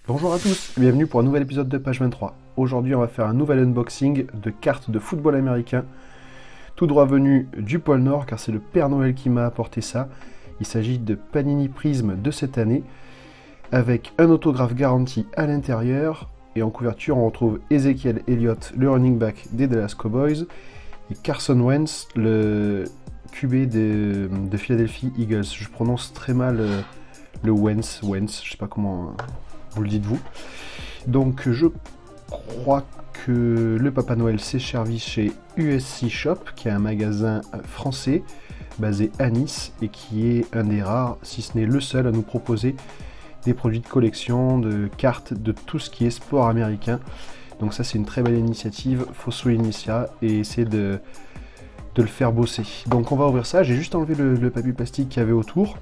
Bonjour à tous, bienvenue pour un nouvel épisode de Page 23. Aujourd'hui on va faire un nouvel unboxing de cartes de football américain, tout droit venu du pôle Nord car c'est le Père Noël qui m'a apporté ça. Il s'agit de Panini Prism de cette année, avec un autographe garanti à l'intérieur, et en couverture on retrouve Ezekiel Elliott, le running back des Dallas Cowboys, et Carson Wentz, le QB de Philadelphie Eagles. Je prononce très mal le Wentz, je sais pas comment vous le dites vous. Donc je crois que le Papa Noël s'est servi chez USC Shop, qui est un magasin français basé à Nice et qui est un des rares, si ce n'est le seul, à nous proposer des produits de collection, de cartes, de tout ce qui est sport américain. Donc ça c'est une très belle initiative, faut souligner ça et essayer de le faire bosser. Donc on va ouvrir ça, j'ai juste enlevé le papier plastique qu'il y avait autour,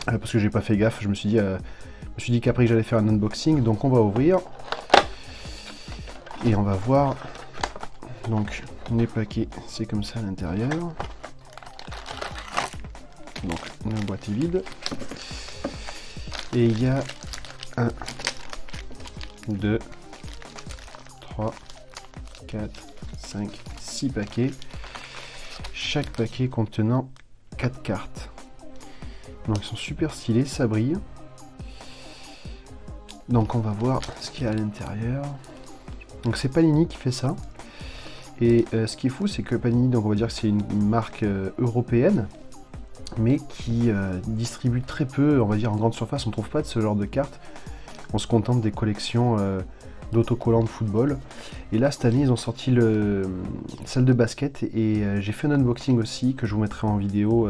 parce que j'ai pas fait gaffe, je me suis dit qu'après j'allais faire un unboxing, donc on va ouvrir et on va voir. Donc les paquets, c'est comme ça à l'intérieur. Donc la boîte est vide. Et il y a 1, 2, 3, 4, 5, 6 paquets. Chaque paquet contenant 4 cartes. Donc ils sont super stylés, ça brille. Donc on va voir ce qu'il y a à l'intérieur. Donc c'est Panini qui fait ça. Et ce qui est fou, c'est que Panini, donc on va dire que c'est une marque européenne, mais qui distribue très peu, on va dire en grande surface. On ne trouve pas de ce genre de cartes. On se contente des collections d'autocollants de football. Et là cette année ils ont sorti le salle de basket et j'ai fait un unboxing aussi que je vous mettrai en vidéo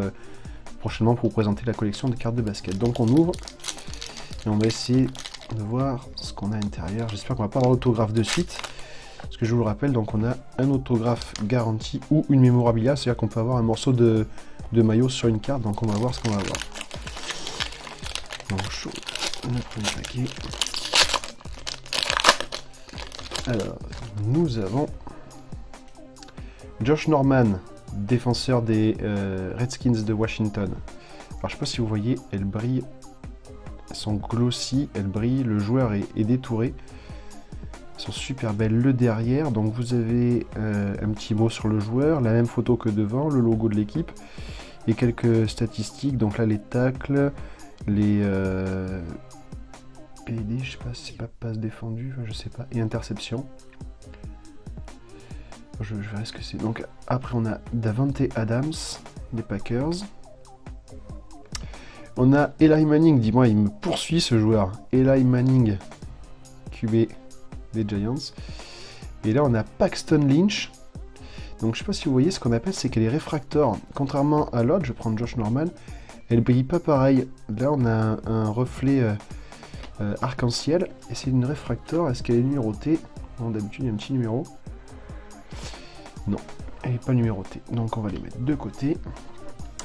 prochainement pour vous présenter la collection de cartes de basket. Donc on ouvre et on va essayer de voir ce qu'on a à l'intérieur. J'espère qu'on va pas avoir l'autographe de suite, parce que je vous le rappelle, donc on a un autographe garanti ou une mémorabilia, c'est-à-dire qu'on peut avoir un morceau de maillot sur une carte. Donc on va voir ce qu'on va avoir. Donc chaud, le premier paquet. Alors nous avons Josh Norman, défenseur des Redskins de Washington. Alors je sais pas si vous voyez, elle brille. Elles sont glossy, elles brillent, le joueur est détouré. Elles sont super belles. Le derrière, donc vous avez un petit mot sur le joueur, la même photo que devant, le logo de l'équipe et quelques statistiques. Donc là les tacles, les PD, je sais pas si c'est pas passe défendue, je sais pas, et interception. Je verrai ce que c'est. Donc après on a Davante Adams des Packers. On a Eli Manning, dis-moi, il me poursuit ce joueur. Eli Manning, QB des Giants. Et là on a Paxton Lynch. Donc je sais pas si vous voyez, ce qu'on appelle, c'est qu'elle est réfractor. Contrairement à l'autre, je prends Josh Norman, elle brille pas pareil. Là on a un reflet arc-en-ciel et c'est une réfractor. Est-ce qu'elle est numérotée? Non, d'habitude il y a un petit numéro. Non, elle n'est pas numérotée. Donc on va les mettre de côté.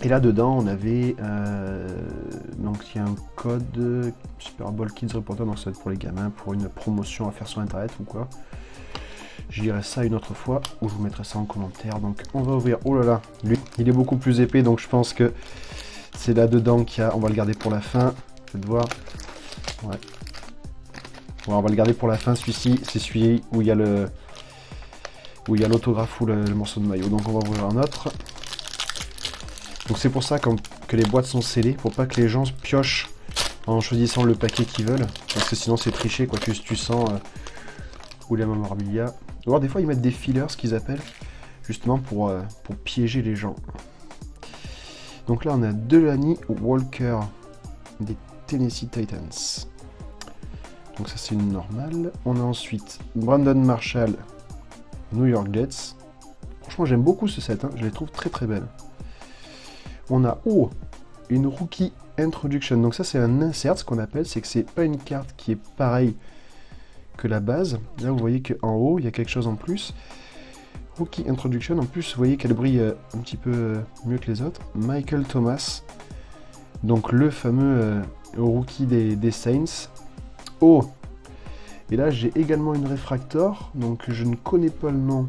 Et là dedans on avait donc il y a un code Super Bowl Kids Reporter, donc ça va être pour les gamins, pour une promotion à faire sur internet ou quoi. Je dirai ça une autre fois, ou je vous mettrai ça en commentaire. Donc on va ouvrir. Oh là là, lui il est beaucoup plus épais, donc je pense que c'est là dedans qu'il y a. On va le garder pour la fin. Faites voir. Ouais. Bon, on va le garder pour la fin. Celui-ci, c'est celui où il y a l'autographe ou le morceau de maillot. Donc on va ouvrir un autre. Donc c'est pour ça que les boîtes sont scellées, pour pas que les gens piochent en choisissant le paquet qu'ils veulent, parce que sinon c'est triché, quoi, que tu sens ou les mémorabilia. Alors des fois ils mettent des fillers, ce qu'ils appellent, justement pour piéger les gens. Donc là on a Delanie Walker des Tennessee Titans. Donc ça c'est une normale. On a ensuite Brandon Marshall, New York Jets. Franchement j'aime beaucoup ce set, hein. Je les trouve très très belles. On a une Rookie Introduction. Donc ça c'est un insert, ce qu'on appelle, c'est que c'est pas une carte qui est pareille que la base. Là vous voyez qu'en haut il y a quelque chose en plus. Rookie Introduction, en plus vous voyez qu'elle brille un petit peu mieux que les autres. Michael Thomas, donc le fameux rookie des Saints. Et là j'ai également une réfractor, donc je ne connais pas le nom.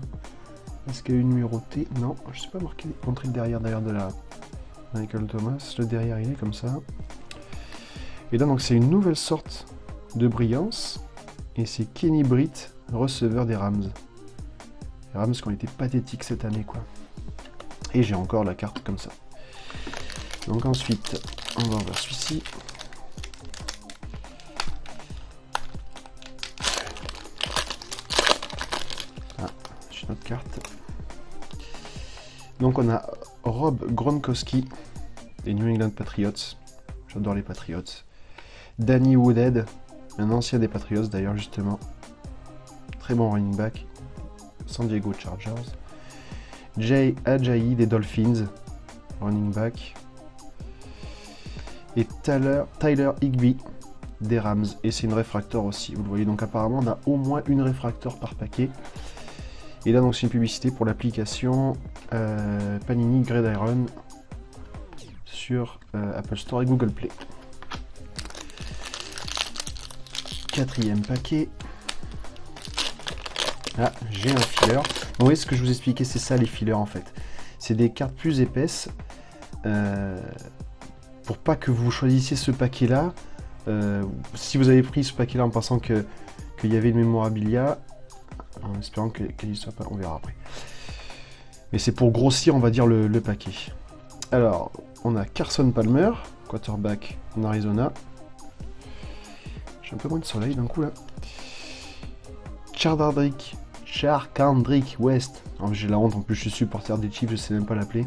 Est-ce qu'il y a une numérotée? Non, je ne sais pas montrer le derrière de la Michael Thomas. Le derrière il est comme ça. Et là donc c'est une nouvelle sorte de brillance. Et c'est Kenny Britt, receveur des Rams. Les Rams qui ont été pathétiques cette année, quoi. Et j'ai encore la carte comme ça. Donc ensuite, on va voir celui-ci. Ah, j'ai notre carte. Donc on a Rob Gronkowski des New England Patriots. J'adore les Patriots. Danny Woodhead, un ancien des Patriots d'ailleurs justement. Très bon running back. San Diego Chargers. Jay Ajayi des Dolphins, running back. Et Tyler Higbee des Rams. Et c'est une réfractor aussi, vous le voyez. Donc apparemment on a au moins une réfractor par paquet. Et là donc c'est une publicité pour l'application Panini Gridiron sur Apple Store et Google Play. Quatrième paquet. Ah, j'ai un filler. Vous voyez ce que je vous expliquais, c'est ça les fillers en fait. C'est des cartes plus épaisses. Pour pas que vous choisissiez ce paquet là. Si vous avez pris ce paquet là en pensant qu'il y avait une mémorabilia, en espérant qu'elle n'y soit pas, on verra après. Mais c'est pour grossir, on va dire, le paquet. Alors, on a Carson Palmer, quarterback en Arizona. J'ai un peu moins de soleil d'un coup là. Charkandrick West. J'ai la honte, en plus je suis supporter des Chiefs, je sais même pas l'appeler.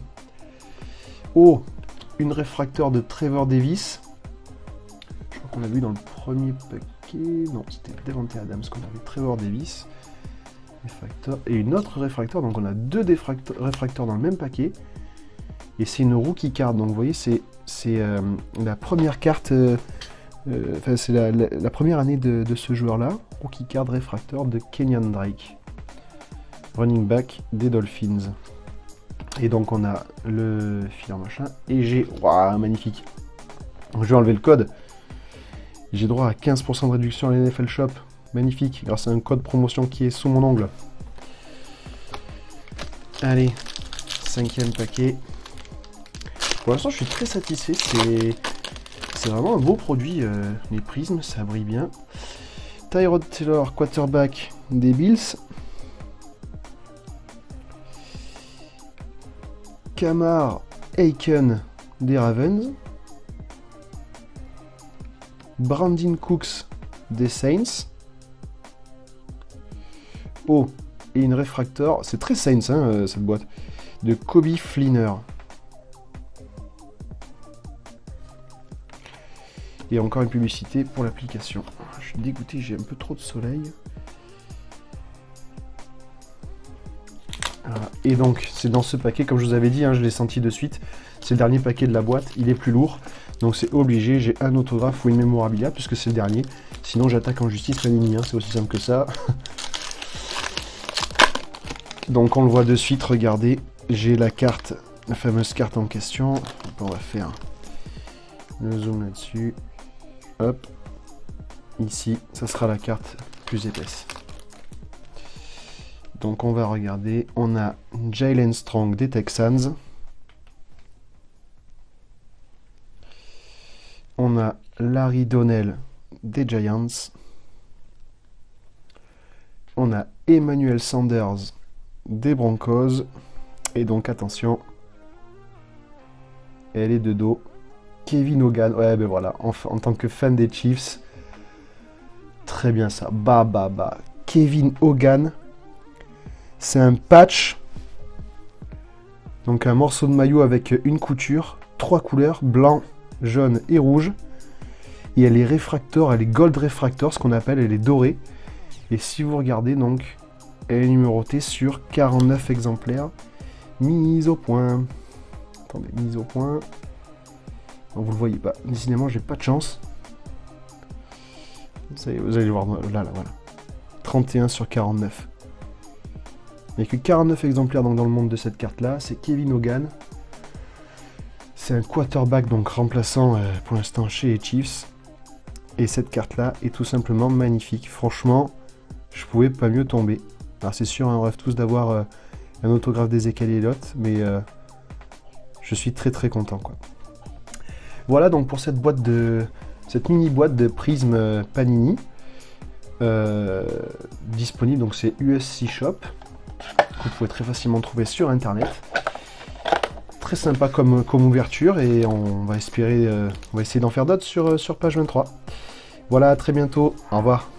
Oh, une réfracteur de Trevor Davis. Je crois qu'on l'a vu dans le premier paquet. Non, c'était Devante Adams qu'on avait. Trevor Davis. Réfracteur. Et une autre réfracteur. Donc on a deux réfracteurs dans le même paquet. Et c'est une rookie card. Donc vous voyez, c'est la première carte. C'est la première année de ce joueur-là. Rookie card réfracteur de Kenyan Drake. Running back des Dolphins. Et donc on a le filaire machin. Et j'ai... Waouh, magnifique. Je vais enlever le code. J'ai droit à 15% de réduction à l'NFL Shop. Magnifique, grâce à un code promotion qui est sous mon ongle. Allez, cinquième paquet. Pour l'instant, je suis très satisfait. C'est vraiment un beau produit. Les prismes, ça brille bien. Tyrod Taylor, quarterback des Bills. Kamar Aiken des Ravens. Brandon Cooks des Saints. Oh, et une réfractor, c'est très Saints hein, cette boîte, de Kobe Fleener. Et encore une publicité pour l'application. Je suis dégoûté, j'ai un peu trop de soleil. Voilà. Et donc, c'est dans ce paquet, comme je vous avais dit, hein, je l'ai senti de suite, c'est le dernier paquet de la boîte, il est plus lourd. Donc c'est obligé, j'ai un autographe ou une mémorabilia, puisque c'est le dernier. Sinon j'attaque en justice Panini, hein, c'est aussi simple que ça. Donc on le voit de suite, regardez, j'ai la carte, la fameuse carte en question. On va faire le zoom là-dessus. Hop, ici, ça sera la carte plus épaisse. Donc on va regarder, on a Jalen Strong des Texans. On a Larry Donnell des Giants. On a Emmanuel Sanders des Broncos. Et donc attention, elle est de dos. Kevin Hogan, ouais ben voilà, en tant que fan des Chiefs, très bien ça. Kevin Hogan, c'est un patch. Donc un morceau de maillot avec une couture, 3 couleurs, blanc, jaune et rouge. Et elle est réfractor, elle est gold réfractor, ce qu'on appelle, elle est dorée. Et si vous regardez donc, elle est numérotée sur 49 exemplaires. Mise au point. Attendez, mise au point. Non, vous le voyez pas. Décidément, j'ai pas de chance. Vous allez le voir là, voilà. 31 sur 49. Il n'y a que 49 exemplaires donc, dans le monde de cette carte-là. C'est Kevin Hogan. C'est un quarterback donc remplaçant pour l'instant chez les Chiefs. Et cette carte-là est tout simplement magnifique. Franchement, je pouvais pas mieux tomber. Alors c'est sûr, hein, on rêve tous d'avoir un autographe d'Ezekiel Elliott, mais je suis très très content quoi. Voilà donc pour cette boîte de cette mini boîte de Prism Panini. Disponible, donc c'est USC Shop. Que vous pouvez très facilement trouver sur internet. Très sympa comme ouverture et on va essayer d'en faire d'autres sur page 23. Voilà, à très bientôt. Au revoir.